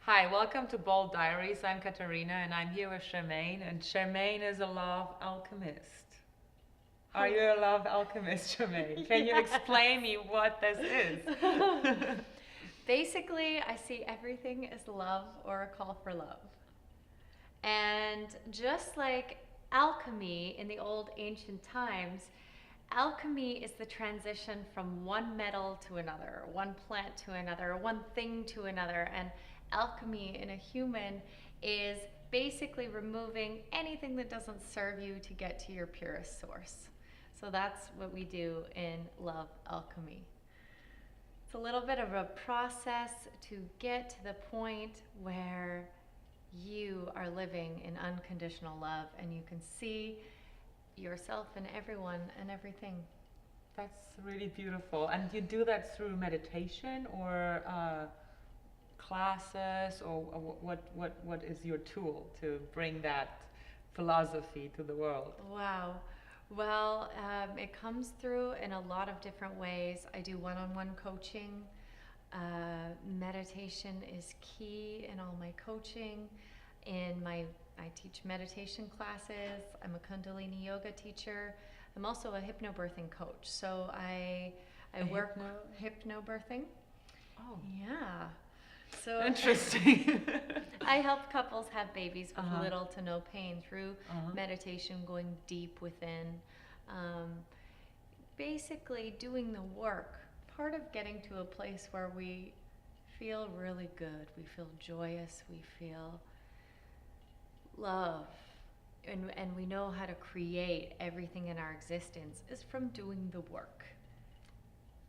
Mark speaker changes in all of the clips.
Speaker 1: Hi, welcome to BOL Diaries. I'm Katarina and I'm here with Charmaine, and Charmaine is a love alchemist. Are you a love alchemist, Charmaine? Can you explain me what this is?
Speaker 2: Basically, I see everything as love or a call for love. And just like alchemy in the old ancient times, alchemy is the transition from one metal to another, one plant to another, one thing to another. And alchemy in a human is basically removing anything that doesn't serve you to get to your purest source. So that's what we do in Love Alchemy. It's a little bit of a process to get to the point where you are living in unconditional love and you can see yourself and everyone and everything.
Speaker 1: That's really beautiful. And you do that through meditation or classes, or what is your tool to bring that philosophy to the world?
Speaker 2: Wow. Well, it comes through in a lot of different ways. I do one-on-one coaching. Meditation is key in all my coaching. I teach meditation classes. I'm a Kundalini yoga teacher. I'm also a hypnobirthing coach. So I work hypnobirthing.
Speaker 1: Oh,
Speaker 2: Yeah. So
Speaker 1: interesting.
Speaker 2: I help couples have babies with
Speaker 1: Uh-huh.
Speaker 2: little to no pain through
Speaker 1: Uh-huh.
Speaker 2: meditation, going deep within. Um, Basically, doing the work. Part of getting to a place where we feel really good, we feel joyous, we feel love, and we know how to create everything in our existence is from doing the work.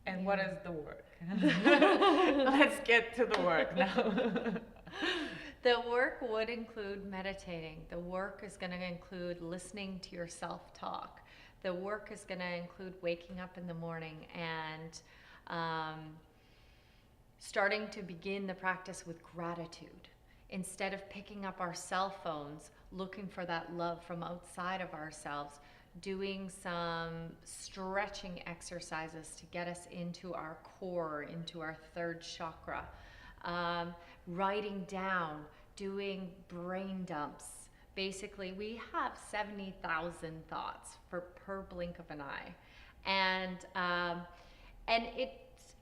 Speaker 1: And what is the work? Let's get to the work now.
Speaker 2: The work would include meditating. The work is going to include listening to your self-talk. The work is going to include waking up in the morning and starting to begin the practice with gratitude. Instead of picking up our cell phones, looking for that love from outside of ourselves, doing some stretching exercises to get us into our core, into our third chakra, writing down, doing brain dumps. Basically, we have 70,000 thoughts per blink of an eye, and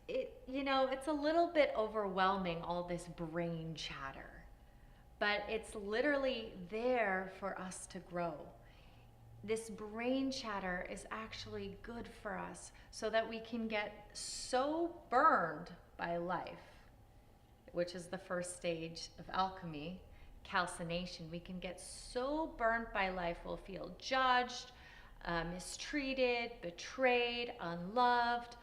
Speaker 2: it's a little bit overwhelming, all this brain chatter, but it's literally there for us to grow. This brain chatter is actually good for us so that we can get so burned by life, which is the first stage of alchemy, calcination. We can get so burned by life, we'll feel judged, mistreated, betrayed, unloved.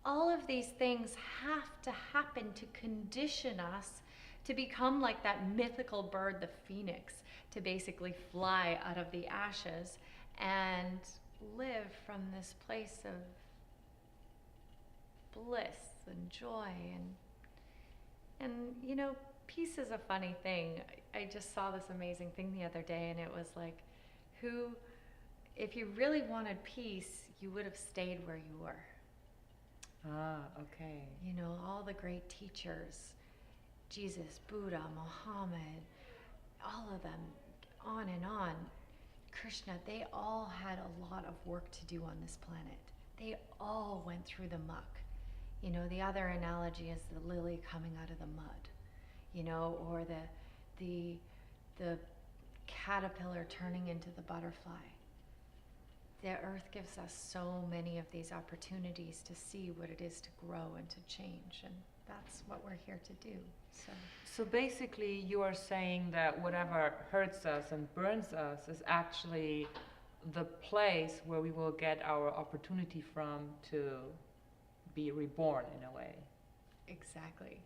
Speaker 2: All of these things have to happen to condition us to become like that mythical bird, the phoenix, to basically fly out of the ashes and live from this place of bliss and joy. And peace is a funny thing. I just saw this amazing thing the other day, and it was like, if you really wanted peace, you would have stayed where you were.
Speaker 1: Ah, okay.
Speaker 2: All the great teachers, Jesus, Buddha, Muhammad, all of them, on and on, Krishna, they all had a lot of work to do on this planet. They all went through the muck. The other analogy is the lily coming out of the mud, or the caterpillar turning into the butterfly. The earth gives us so many of these opportunities to see what it is to grow and to change, and that's what we're here to do.
Speaker 1: So basically, you are saying that whatever hurts us and burns us is actually the place where we will get our opportunity from to be reborn in a way.
Speaker 2: Exactly.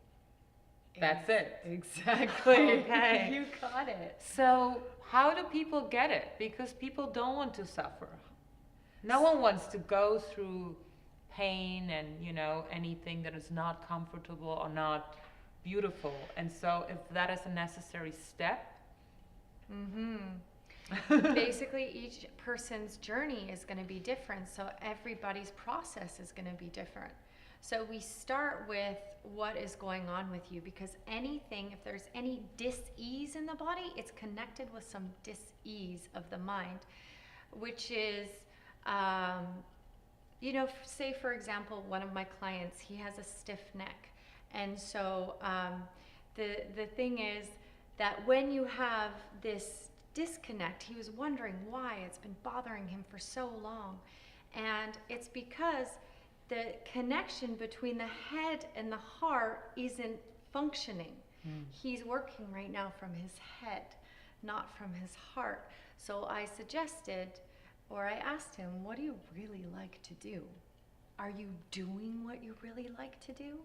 Speaker 1: That's it.
Speaker 2: Exactly.
Speaker 1: Okay.
Speaker 2: You got it.
Speaker 1: So how do people get it? Because people don't want to suffer. No one wants to go through pain and anything that is not comfortable or not beautiful. And so if that is a necessary step,
Speaker 2: basically each person's journey is going to be different, so everybody's process is going to be different. So we start with what is going on with you, because anything, if there's any dis-ease in the body, it's connected with some dis-ease of the mind, which is, you know, say for example, one of my clients, he has a stiff neck. And so the thing is that when you have this disconnect, he was wondering why it's been bothering him for so long. And it's because the connection between the head and the heart isn't functioning. He's working right now from his head, not from his heart. So I suggested, or I asked him, what do you really like to do? Are you doing what you really like to do?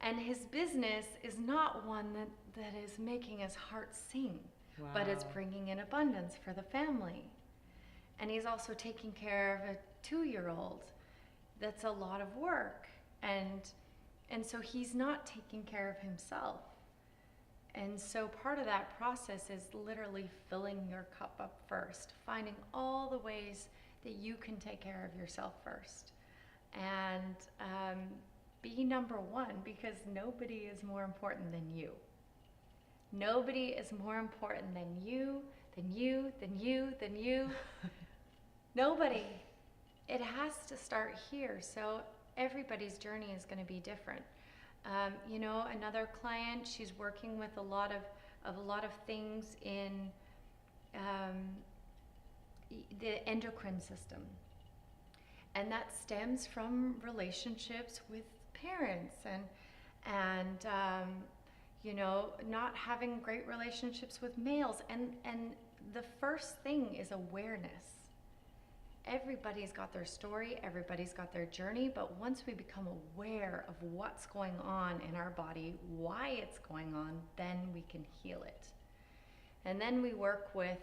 Speaker 2: And his business is not one that is making his heart sing, but it's bringing in abundance for the family. And he's also taking care of a 2-year-old. That's a lot of work. And so he's not taking care of himself. And so part of that process is literally filling your cup up first, finding all the ways that you can take care of yourself first. And be number one, because nobody is more important than you. Nobody is more important than you, than you, than you, than you. Nobody. It has to start here. So everybody's journey is going to be different. You know, another client, she's working with a lot of things in the endocrine system. And that stems from relationships with parents and you know, not having great relationships with males. And the first thing is awareness. Everybody's got their story, everybody's got their journey, but once we become aware of what's going on in our body, why it's going on, then we can heal it. And then we work with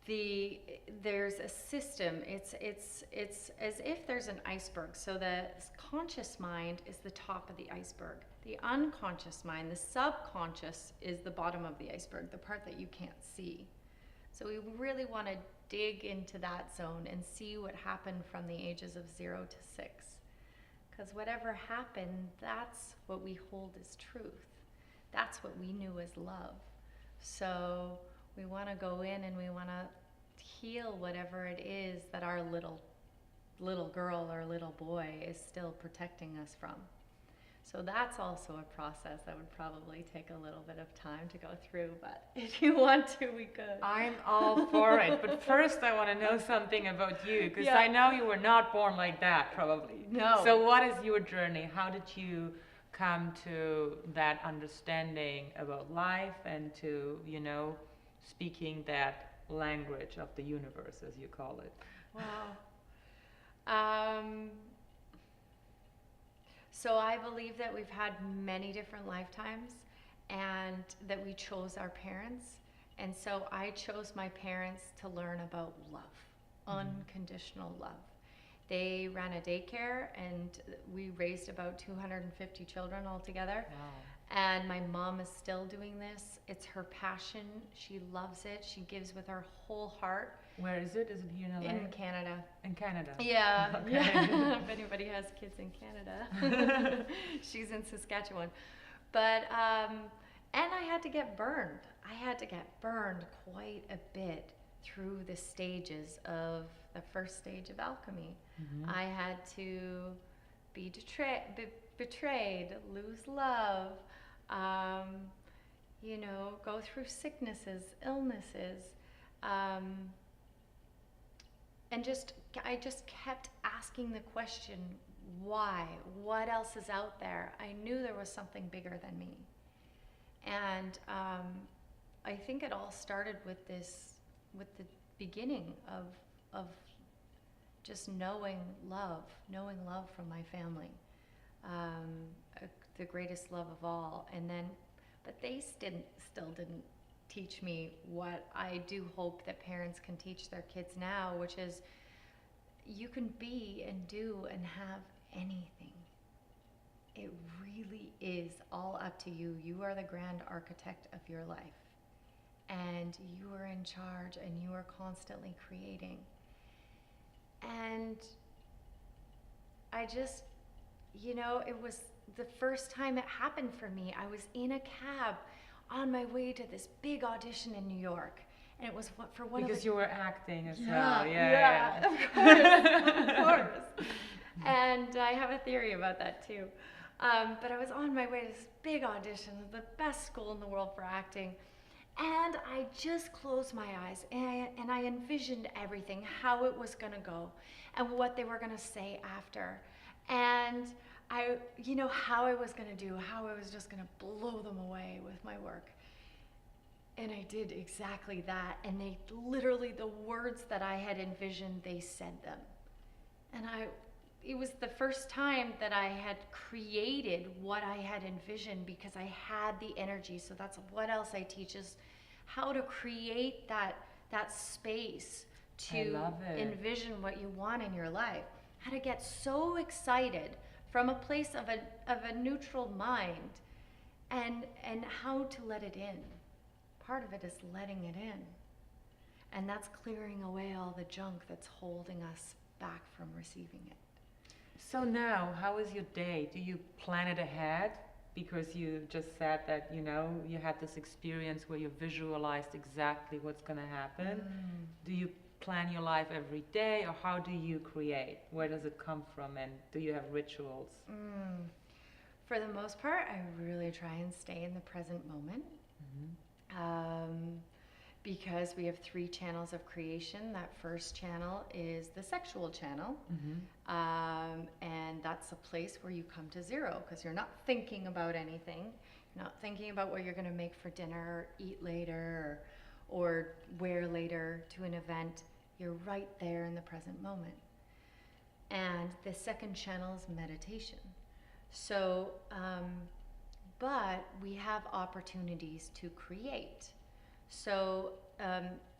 Speaker 2: there's a system. It's as if there's an iceberg. So the conscious mind is the top of the iceberg. The unconscious mind, the subconscious, is the bottom of the iceberg, the part that you can't see. So we really want to dig into that zone and see what happened from the ages of 0 to 6. Because whatever happened, that's what we hold as truth. That's what we knew as love. So we want to go in and we want to heal whatever it is that our little girl or little boy is still protecting us from. So that's also a process that would probably take a little bit of time to go through, but if you want to, we could.
Speaker 1: I'm all for it. But first I want to know something about you, because I know you were not born like that, probably.
Speaker 2: No.
Speaker 1: So what is your journey? How did you come to that understanding about life and to, you know, speaking that language of the universe, as you call it?
Speaker 2: Wow. So I believe that we've had many different lifetimes and that we chose our parents. And so I chose my parents to learn about love, unconditional love. They ran a daycare and we raised about 250 children altogether.
Speaker 1: Wow.
Speaker 2: And my mom is still doing this. It's her passion. She loves it. She gives with her whole heart.
Speaker 1: Where is it? Is it here in LA?
Speaker 2: In Canada.
Speaker 1: In Canada.
Speaker 2: Yeah.
Speaker 1: Okay.
Speaker 2: Yeah. If anybody has kids in Canada, she's in Saskatchewan. But and I had to get burned. I had to get burned quite a bit through the stages of the first stage of alchemy. I had to be betrayed, lose love, you know, go through sicknesses, illnesses. And I just kept asking the question, why? What else is out there? I knew there was something bigger than me. And I think it all started with the beginning of just knowing love from my family, the greatest love of all. And then, but they still didn't teach me what I do hope that parents can teach their kids now, which is you can be and do and have anything. It really is all up to you. You are the grand architect of your life. And you are in charge, and you are constantly creating. And I just, it was the first time it happened for me. I was in a cab on my way to this big audition in New York. And it was for one
Speaker 1: because
Speaker 2: of the...
Speaker 1: you were acting as
Speaker 2: Yeah,
Speaker 1: well.
Speaker 2: yeah, of course. And I have a theory about that too. But I was on my way to this big audition, the best school in the world for acting. And I just closed my eyes and I envisioned everything, how it was going to go and what they were going to say after. And how I was going to do, how I was just going to blow them away with my work. And I did exactly that. And they literally, the words that I had envisioned, they said them. And it was the first time that I had created what I had envisioned because I had the energy. So that's what else I teach is how to create that space to envision what you want in your life. How to get so excited from a place of a neutral mind and how to let it in. Part of it is letting it in. And that's clearing away all the junk that's holding us back from receiving it.
Speaker 1: So now, how is your day? Do you plan it ahead? Because you just said that, you had this experience where you visualized exactly what's going to happen. Do you plan your life every day, or how do you create? Where does it come from, and do you have rituals?
Speaker 2: For the most part, I really try and stay in the present moment. Because we have 3 channels of creation. That first channel is the sexual channel. And that's a place where you come to zero because you're not thinking about anything. You're not thinking about what you're going to make for dinner or eat later or wear later to an event. You're right there in the present moment. And the second channel is meditation. So, but we have opportunities to create. So,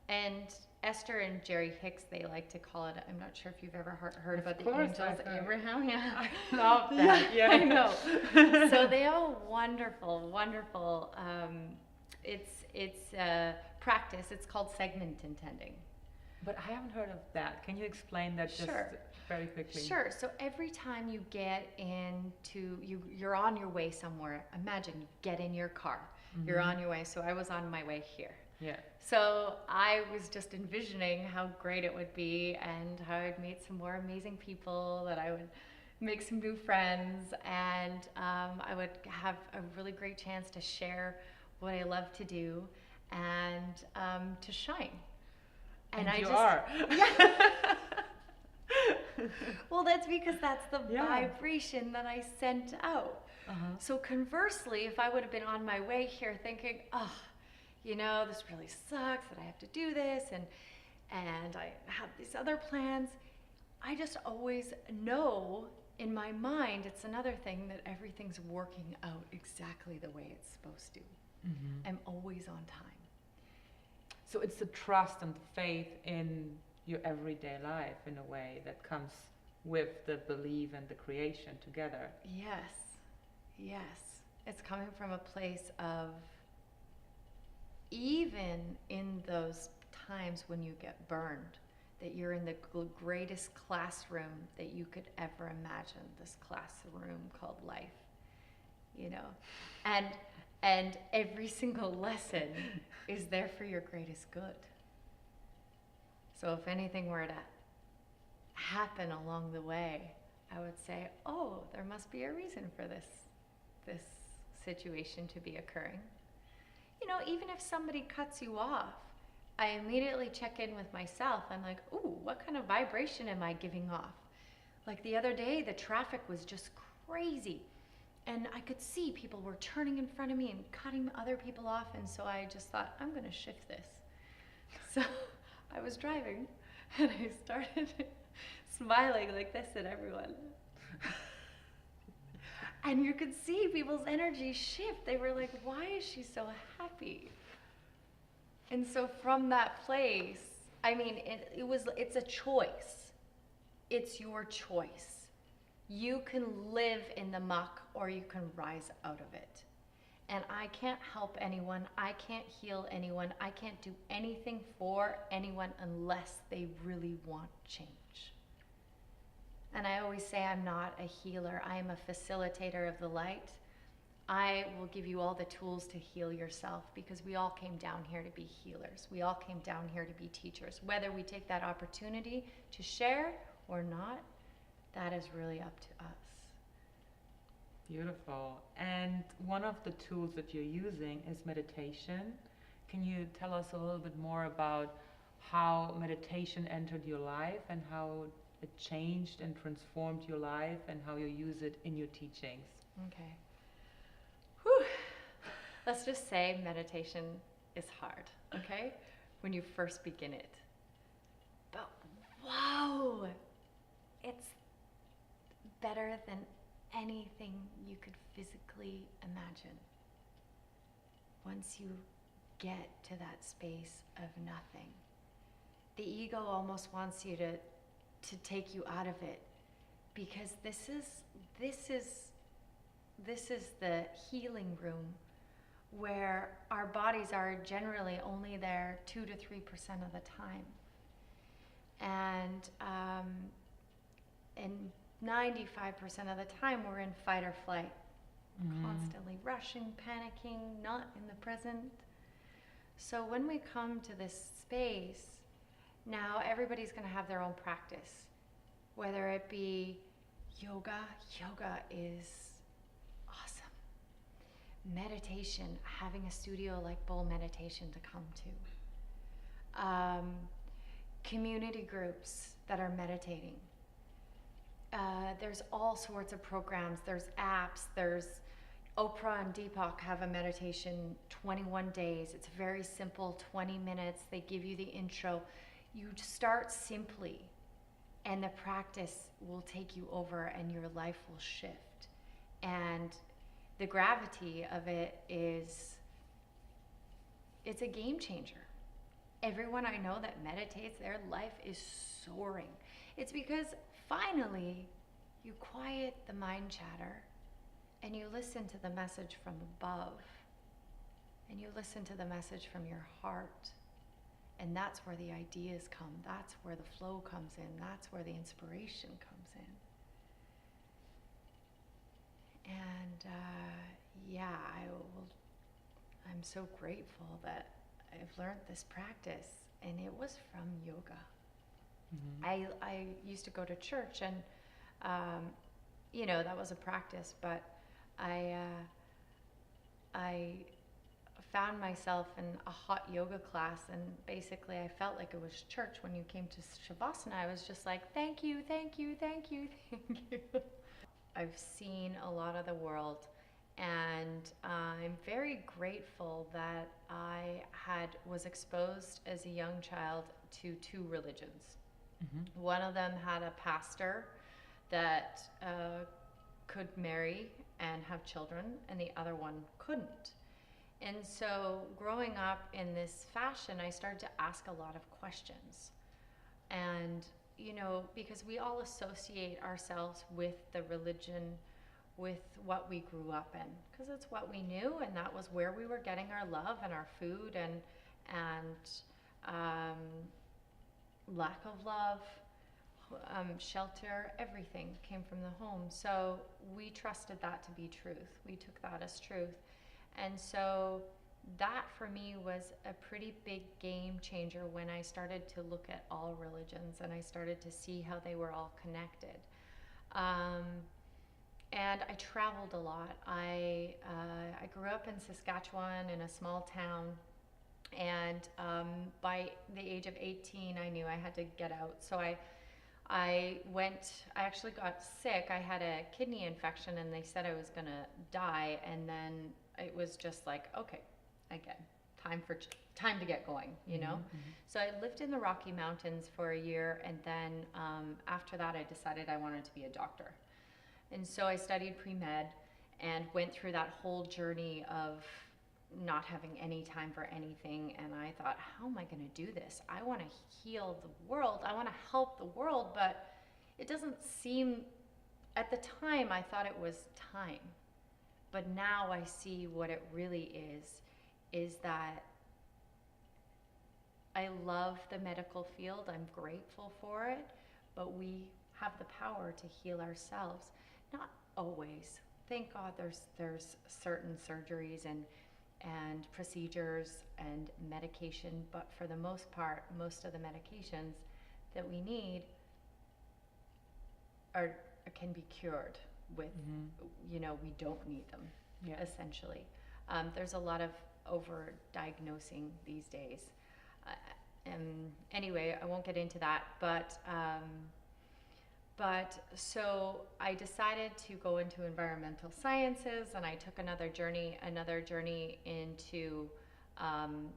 Speaker 2: and Esther and Jerry Hicks, they like to call it, I'm not sure if you've ever heard about the angels of Abraham. Yeah.
Speaker 1: I love that. Yeah.
Speaker 2: I know. So they have a wonderful, wonderful, it's a practice. It's called segment intending.
Speaker 1: But I haven't heard of that. Can you explain that just very quickly?
Speaker 2: Sure. So every time you get into, you're on your way somewhere. Imagine you get in your car. You're on your way. So I was on my way here.
Speaker 1: Yeah.
Speaker 2: So I was just envisioning how great it would be and how I'd meet some more amazing people, that I would make some new friends, and I would have a really great chance to share what I love to do and to shine.
Speaker 1: And you are.
Speaker 2: Well, that's because that's the vibration that I sent out. So conversely, if I would have been on my way here thinking, this really sucks that I have to do this and I have these other plans, I just always know in my mind, it's another thing, that everything's working out exactly the way it's supposed to. I'm always on time.
Speaker 1: So it's the trust and faith in your everyday life in a way that comes with the belief and the creation together.
Speaker 2: Yes. It's coming from a place of, even in those times when you get burned, that you're in the greatest classroom that you could ever imagine, this classroom called life, and every single lesson is there for your greatest good. So if anything were to happen along the way, I would say, there must be a reason for this situation to be occurring. Even if somebody cuts you off, I immediately check in with myself. I'm like, what kind of vibration am I giving off? Like the other day, the traffic was just crazy. And I could see people were turning in front of me and cutting other people off. And so I just thought, I'm going to shift this. So I was driving and I started smiling like this at everyone. And you could see people's energy shift. They were like, why is she so happy? And so from that place, it's a choice. It's your choice. You can live in the muck or you can rise out of it. And I can't help anyone. I can't heal anyone. I can't do anything for anyone unless they really want change. And I always say I'm not a healer. I am a facilitator of the light. I will give you all the tools to heal yourself, because we all came down here to be healers. We all came down here to be teachers. Whether we take that opportunity to share or not, that is really up to us.
Speaker 1: Beautiful. And one of the tools that you're using is meditation. Can you tell us a little bit more about how meditation entered your life and how it changed and transformed your life and how you use it in your teachings?
Speaker 2: Okay. Whew. Let's just say meditation is hard, okay? When you first begin it. But wow, it's better than anything you could physically imagine. Once you get to that space of nothing, the ego almost wants you to take you out of it, because this is the healing room where our bodies are generally only there 2 to 3% of the time, and 95% of the time we're in fight or flight, constantly rushing, panicking, not in the present. So when we come to this space, now everybody's going to have their own practice, whether it be yoga. Yoga is awesome. Meditation, having a studio like BOL Meditation to come to. Community groups that are meditating. There's all sorts of programs. There's apps. There's Oprah and Deepak have a meditation 21 days. It's very simple, 20 minutes. They give you the intro. You start simply, and the practice will take you over and your life will shift. And the gravity of it is, it's a game changer. Everyone I know that meditates, their life is soaring. It's because finally you quiet the mind chatter and you listen to the message from above, and you listen to the message from your heart. And that's where the ideas come. That's where the flow comes in. That's where the inspiration comes in. And I'm so grateful that I've learned this practice, and it was from yoga. I used to go to church, and that was a practice, but I found myself in a hot yoga class, and basically I felt like it was church. When you came to Shavasana, I was just like, thank you, thank you, thank you, thank you. I've seen a lot of the world, and I'm very grateful that I was exposed as a young child to 2 religions. One of them had a pastor that could marry and have children, and the other one couldn't. And so growing up in this fashion, I started to ask a lot of questions. And, because we all associate ourselves with the religion, with what we grew up in, because it's what we knew, and that was where we were getting our love and our food, and lack of love, shelter, everything came from the home. So we trusted that to be truth. We took that as truth. And so that for me was a pretty big game changer when I started to look at all religions, and I started to see how they were all connected. And I traveled a lot. I grew up in Saskatchewan in a small town, and by the age of 18, I knew I had to get out. So I actually got sick. I had a kidney infection, and they said I was gonna die, and then it was just like, okay, again, time to get going, So I lived in the Rocky Mountains for a year, and then after that I decided I wanted to be a doctor. And so I studied pre-med and went through that whole journey of not having any time for anything. And I thought, how am I going to do this? I want to heal the world. I want to help the world, but it doesn't seem at the time I thought it was time, but now I see what it really is that I love the medical field. I'm grateful for it, but we have the power to heal ourselves. Not always. Thank God there's certain surgeries and procedures and medication, but for the most part, most of the medications that we need can be cured with, you know, we don't need them, essentially. There's a lot of over-diagnosing these days. Anyway, I won't get into that, but so I decided to go into environmental sciences, and I took another journey into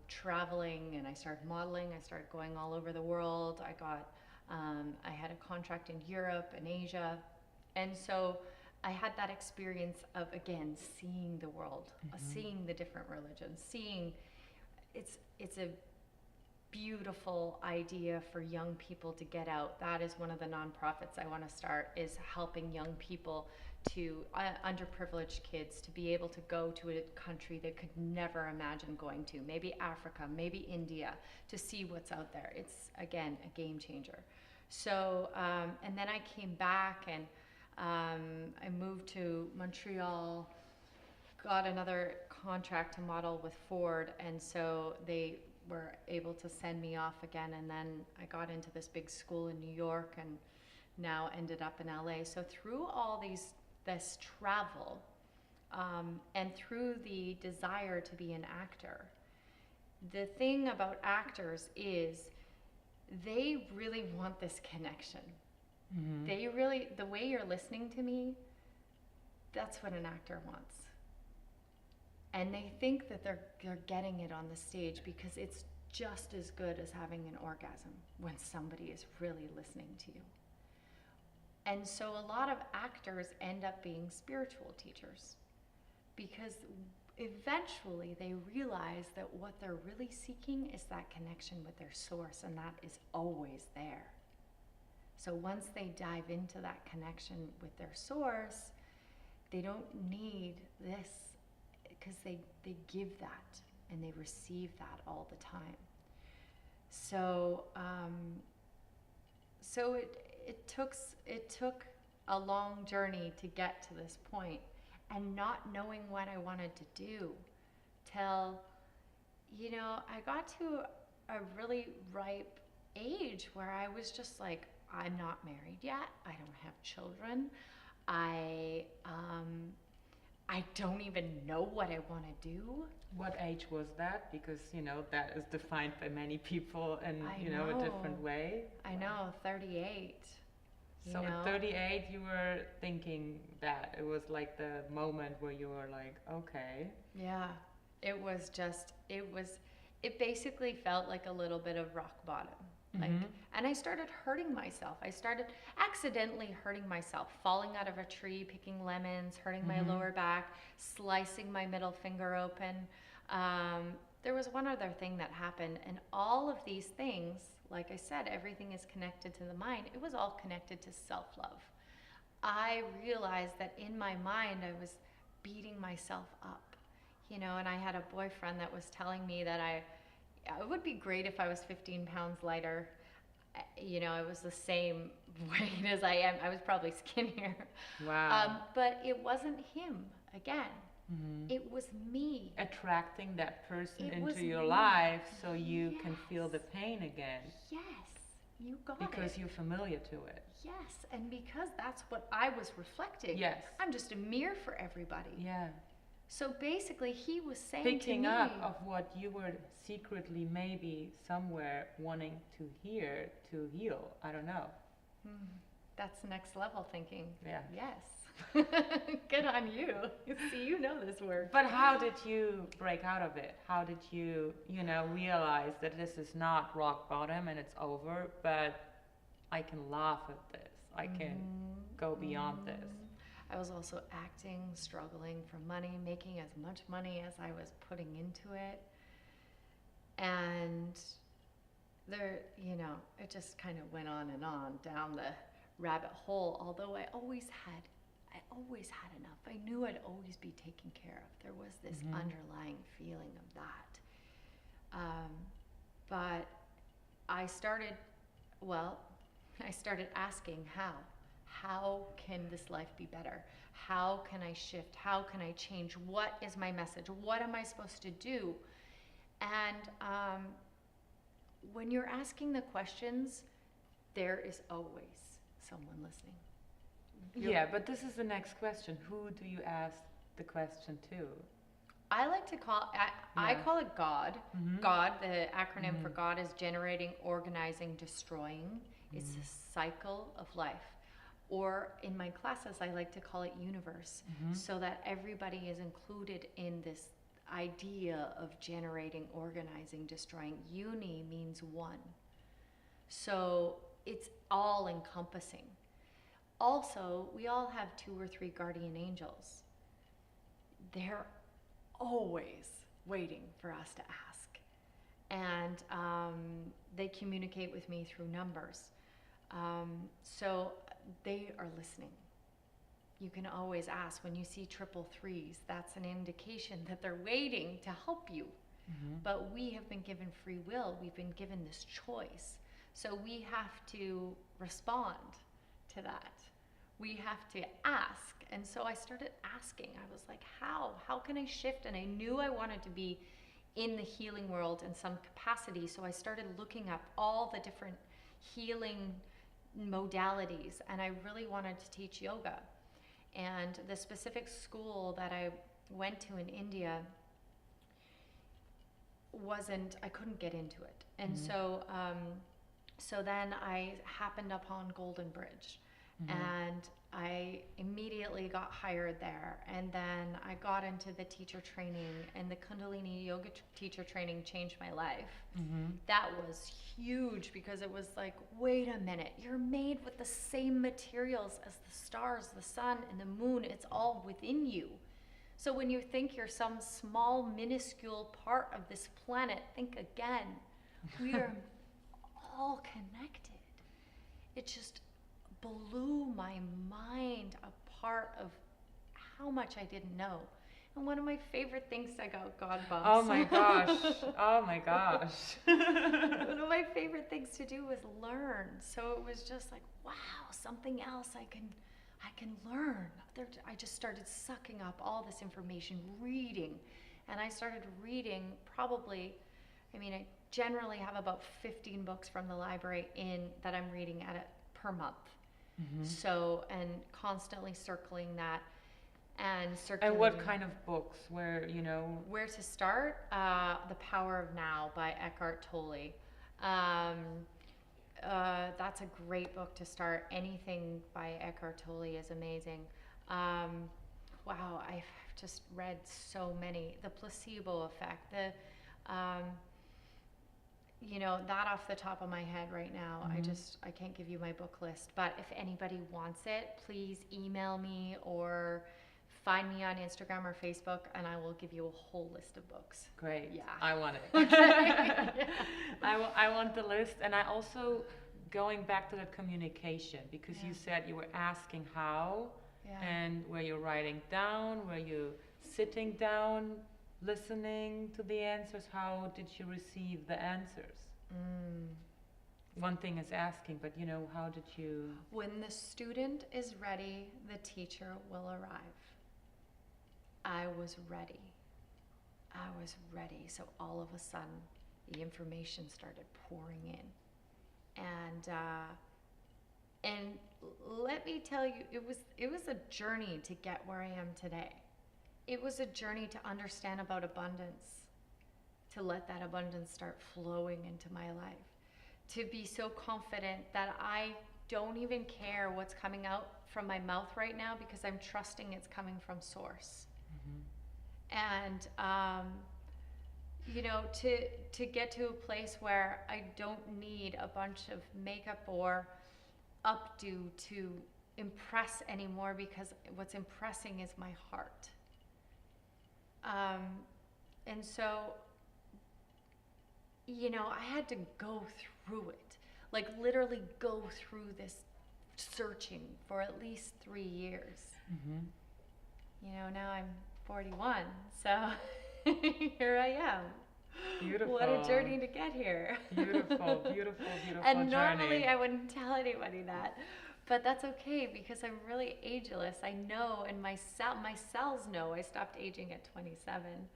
Speaker 2: traveling, and I started modeling. I started going all over the world. I had a contract in Europe and Asia, and so I had that experience of, again, seeing the world, seeing the different religions, it's a beautiful idea for young people to get out. That is one of the nonprofits I want to start, is helping young people to underprivileged kids to be able to go to a country they could never imagine going to, maybe Africa, maybe India, to see what's out there. It's, again, a game changer. So and then I came back, and I moved to Montreal, got another contract to model with Ford, and so they were able to send me off again, and then I got into this big school in New York, and now ended up in LA. So through all this travel, and through the desire to be an actor, the thing about actors is they really want this connection. They really, the way you're listening to me, that's what an actor wants. And they think that they're getting it on the stage, because it's just as good as having an orgasm when somebody is really listening to you. And so a lot of actors end up being spiritual teachers, because eventually they realize that what they're really seeking is that connection with their source, and that is always there. So once they dive into that connection with their source, they don't need this, because they give that and they receive that all the time. So so it took a long journey to get to this point, and not knowing what I wanted to do, till, you know, I got to a really ripe age where I was just like, I'm not married yet, I don't have children, I don't even know what I want to do.
Speaker 1: What age was that? Because, you know, that is defined by many people in, you know, a different way.
Speaker 2: I know, 38.
Speaker 1: So at 38, you were thinking that it was like the moment where you were like, okay.
Speaker 2: Yeah, it basically felt like a little bit of rock bottom. Like, and I started hurting myself. I started accidentally hurting myself, falling out of a tree, picking lemons, hurting my lower back, slicing my middle finger open. There was one other thing that happened, and all of these things, like I said, everything is connected to the mind. It was all connected to self-love. I realized that in my mind, I was beating myself up, you know, and I had a boyfriend that was telling me that it would be great if I was 15 pounds lighter. You know, I was the same weight as I am. I was probably skinnier.
Speaker 1: Wow.
Speaker 2: But it wasn't him, again. It was me.
Speaker 1: Attracting that person into your life so you can feel the pain again.
Speaker 2: Yes, you got it.
Speaker 1: Because you're familiar to it.
Speaker 2: Yes, and because that's what I was reflecting.
Speaker 1: Yes.
Speaker 2: I'm just a mirror for everybody.
Speaker 1: Yeah.
Speaker 2: So basically, he was saying
Speaker 1: Picking
Speaker 2: to me,
Speaker 1: up of what you were secretly maybe somewhere wanting to hear to heal. I don't know.
Speaker 2: That's next level thinking.
Speaker 1: Yeah.
Speaker 2: Yes. Good on you. See, you know this work.
Speaker 1: But how did you break out of it? How did you, you know, realize that this is not rock bottom and it's over, but I can laugh at this. I can go beyond this.
Speaker 2: I was also acting, struggling for money, making as much money as I was putting into it. And there, you know, it just kind of went on and on down the rabbit hole, although I always had enough. I knew I'd always be taken care of. There was this underlying feeling of that. But I started asking how. How can this life be better? How can I shift? How can I change? What is my message? What am I supposed to do? And when you're asking the questions, there is always someone listening.
Speaker 1: Yeah, but this is the next question. Who do you ask the question to?
Speaker 2: I like to I call it God. God, the acronym for God is generating, organizing, destroying. It's a cycle of life. Or in my classes, I like to call it universe, so that everybody is included in this idea of generating, organizing, destroying. Uni means one. So it's all encompassing. Also, we all have 2 or 3 guardian angels. They're always waiting for us to ask. And they communicate with me through numbers. So they are listening. You can always ask. When you see 333s, that's an indication that they're waiting to help you. But we have been given free will. We've been given this choice. So we have to respond to that. We have to ask. And so I started asking. I was like, how? How can I shift? And I knew I wanted to be in the healing world in some capacity. So I started looking up all the different healing modalities. And I really wanted to teach yoga. And the specific school that I went to in India I couldn't get into it. And so then I happened upon Golden Bridge. And I immediately got hired there. And then I got into the teacher training, and the Kundalini yoga teacher training changed my life. That was huge, because it was like, wait a minute, you're made with the same materials as the stars, the sun, and the moon. It's all within you. So when you think you're some small, minuscule part of this planet, think again. We are all connected. It just blew my mind apart of how much I didn't know. And one of my favorite things, I got God bumps.
Speaker 1: Oh my gosh. Oh my gosh.
Speaker 2: One of my favorite things to do was learn. So it was just like, wow, something else I can learn. I just started sucking up all this information, reading. And I started reading I generally have about 15 books from the library that I'm reading per month. So, and constantly circling that and circulating.
Speaker 1: And what kind of books? Where
Speaker 2: to start? The Power of Now by Eckhart Tolle. That's a great book to start. Anything by Eckhart Tolle is amazing. Wow, I've just read so many. The Placebo Effect. That off the top of my head right now, I can't give you my book list. But if anybody wants it, please email me or find me on Instagram or Facebook, and I will give you a whole list of books.
Speaker 1: Great.
Speaker 2: Yeah.
Speaker 1: I want it. I want the list. And I also, going back to the communication, because you said you were asking how, and were you writing down, were you sitting down, listening to the answers? How did you receive the answers? One thing is asking, but how did you?
Speaker 2: When the student is ready, the teacher will arrive. I was ready. So all of a sudden, the information started pouring in. And let me tell you, it was a journey to get where I am today. It was a journey to understand about abundance, to let that abundance start flowing into my life, to be so confident that I don't even care what's coming out from my mouth right now, because I'm trusting it's coming from source. And, to get to a place where I don't need a bunch of makeup or updo to impress anymore, because what's impressing is my heart. And so, I had to go through it, like literally go through this searching for at least 3 years.
Speaker 1: Mm-hmm.
Speaker 2: You know, now I'm 41, so here I am.
Speaker 1: Beautiful.
Speaker 2: What a journey to get here.
Speaker 1: Beautiful, beautiful, beautiful
Speaker 2: And
Speaker 1: journey.
Speaker 2: normally I wouldn't tell anybody that, but that's okay because I'm really ageless. I know, and my cells know I stopped aging at 27.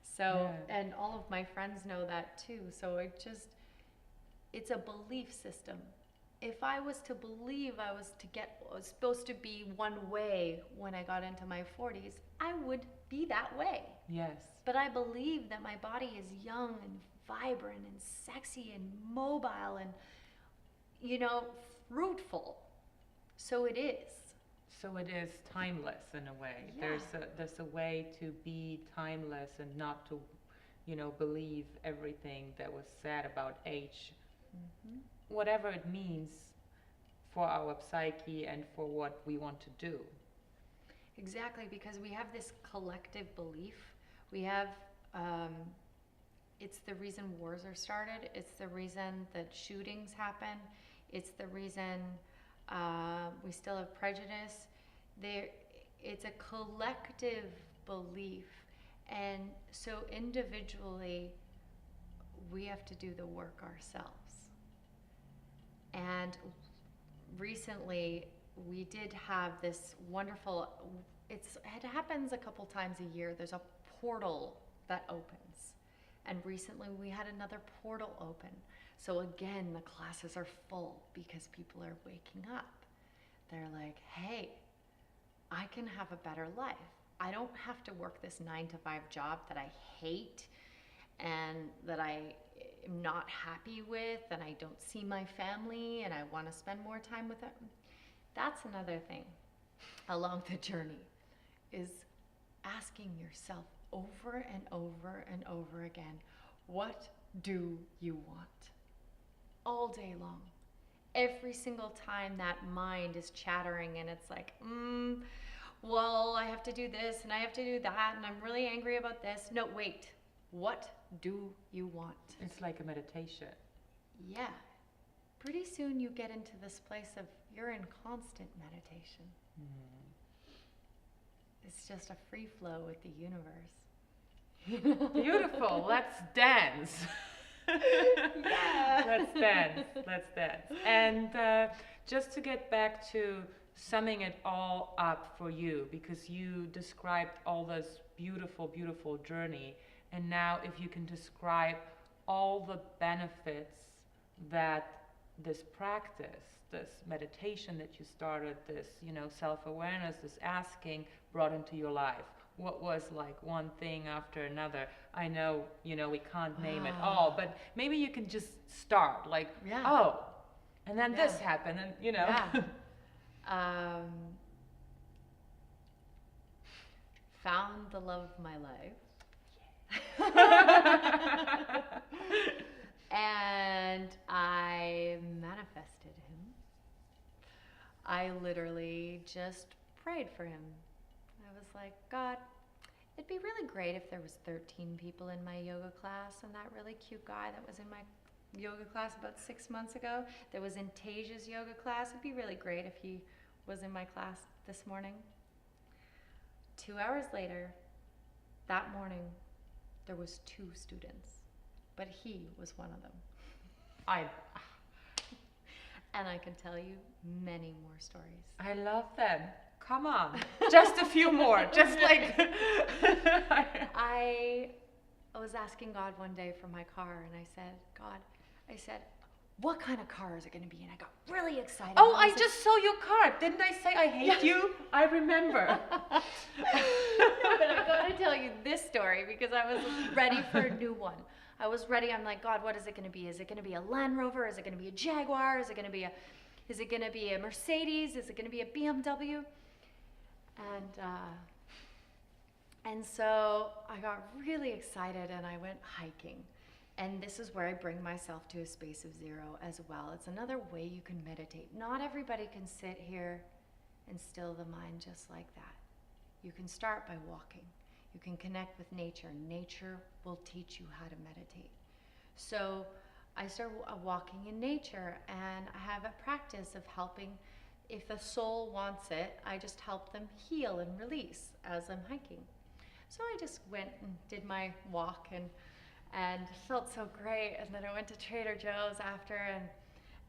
Speaker 2: So,
Speaker 1: Yeah.
Speaker 2: and all of my friends know that too. So it's a belief system. If I was to believe I was supposed to be one way when I got into my 40s, I would be that way.
Speaker 1: Yes.
Speaker 2: But I believe that my body is young and vibrant and sexy and mobile and, you know, fruitful. So it is.
Speaker 1: So it is timeless in a way.
Speaker 2: Yeah.
Speaker 1: There's a way to be timeless and not to, believe everything that was said about age.
Speaker 2: Mm-hmm.
Speaker 1: Whatever it means for our psyche and for what we want to do.
Speaker 2: Exactly, because we have this collective belief. We have, it's the reason wars are started. It's the reason that shootings happen. It's the reason we still have prejudice. It's a collective belief. And so individually, we have to do the work ourselves. And recently, we did have this wonderful, it happens a couple times a year. There's a portal that opens. And recently we had another portal open. So again, the classes are full because people are waking up. They're like, hey, I can have a better life. I don't have to work this 9-to-5 job that I hate and that I am not happy with, and I don't see my family and I want to spend more time with them. That's another thing along the journey, is asking yourself over and over and over again, what do you want? All day long. Every single time that mind is chattering and it's like, well, I have to do this and I have to do that and I'm really angry about this. No, wait. What do you want?
Speaker 1: It's like a meditation.
Speaker 2: Yeah. Pretty soon you get into this place of you're in constant meditation. It's just a free flow with the universe.
Speaker 1: Beautiful. Let's dance.
Speaker 2: Yeah.
Speaker 1: Let's dance. And just to get back to summing it all up for you, because you described all this beautiful, beautiful journey. And now if you can describe all the benefits that this practice, this meditation that you started, this, self-awareness, this asking brought into your life. What was like one thing after another? I know, we can't name it all, but maybe you can just start like, and then this happened, and
Speaker 2: Yeah. Found the love of my life. And I manifested him. I literally just prayed for him. I was like, God, it'd be really great if there was 13 people in my yoga class, and that really cute guy that was in my yoga class about 6 months ago, that was in Tasia's yoga class, it'd be really great if he was in my class this morning. 2 hours later, that morning, there was 2 students, but he was one of them. And I can tell you many more stories.
Speaker 1: I love them. Come on, just a few more, just like.
Speaker 2: I was asking God one day for my car, and I said, God, what kind of car is it going to be? And I got really excited.
Speaker 1: Oh, I just saw your card. Didn't I say I hate you? I remember.
Speaker 2: No, but I got to tell you this story because I was ready for a new one. I was ready. I'm like, God, what is it going to be? Is it going to be a Land Rover? Is it going to be a Jaguar? Is it going to be a Mercedes? Is it going to be a BMW? And so I got really excited and I went hiking. And this is where I bring myself to a space of zero as well. It's another way you can meditate. Not everybody can sit here and still the mind just like that. You can start by walking. You can connect with nature. Nature will teach you how to meditate. So I started walking in nature, and I have a practice of helping If the soul wants it, I just help them heal and release as I'm hiking. So I just went and did my walk and felt so great. And then I went to Trader Joe's after,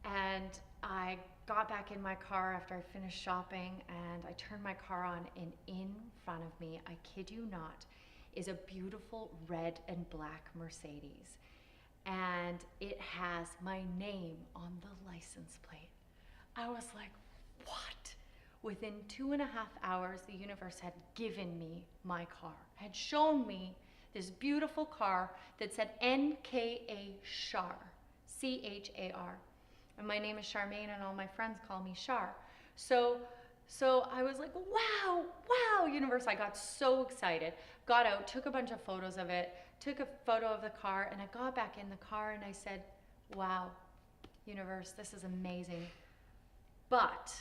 Speaker 2: and I got back in my car after I finished shopping, and I turned my car on, and in front of me, I kid you not, is a beautiful red and black Mercedes. And it has my name on the license plate. I was like, what? Within 2.5 hours, the universe had given me my car, had shown me this beautiful car that said NKA Char, C-H-A-R. And my name is Charmaine, and all my friends call me Char. So I was like, wow, universe. I got so excited, got out, took a bunch of photos of it, took a photo of the car, and I got back in the car and I said, wow, universe, this is amazing. But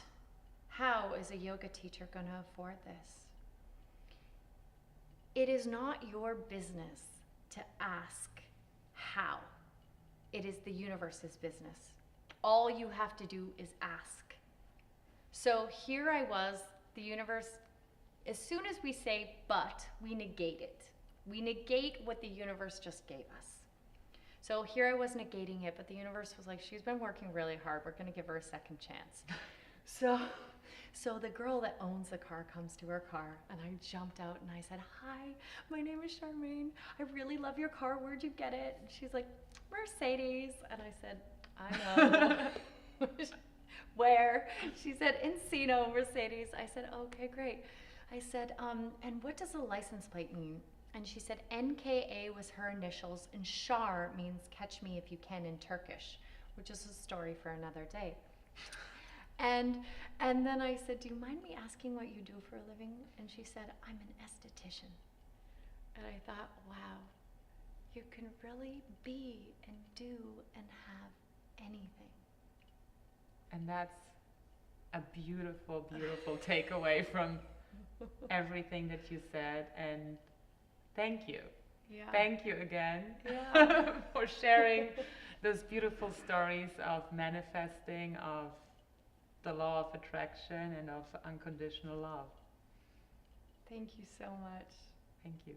Speaker 2: how is a yoga teacher going to afford this? It is not your business to ask how. It is the universe's business. All you have to do is ask. So here I was, the universe, as soon as we say but, we negate it. We negate what the universe just gave us. So here I was negating it, but the universe was like, she's been working really hard. We're going to give her a second chance. So the girl that owns the car comes to her car, and I jumped out and I said, hi, my name is Charmaine. I really love your car. Where'd you get it? And she's like, Mercedes. And I said, I know. Where? She said, Encino, Mercedes. I said, okay, great. I said, and what does the license plate mean? And she said NKA was her initials, and Char means catch me if you can in Turkish, which is a story for another day. And then I said, do you mind me asking what you do for a living? And she said, I'm an esthetician. And I thought, wow, you can really be and do and have anything.
Speaker 1: And that's a beautiful, beautiful takeaway from everything that you said. And thank you.
Speaker 2: Yeah.
Speaker 1: Thank you again
Speaker 2: Yeah.
Speaker 1: for sharing those beautiful stories of manifesting, of the law of attraction, and of unconditional love.
Speaker 2: Thank you so much.
Speaker 1: Thank you.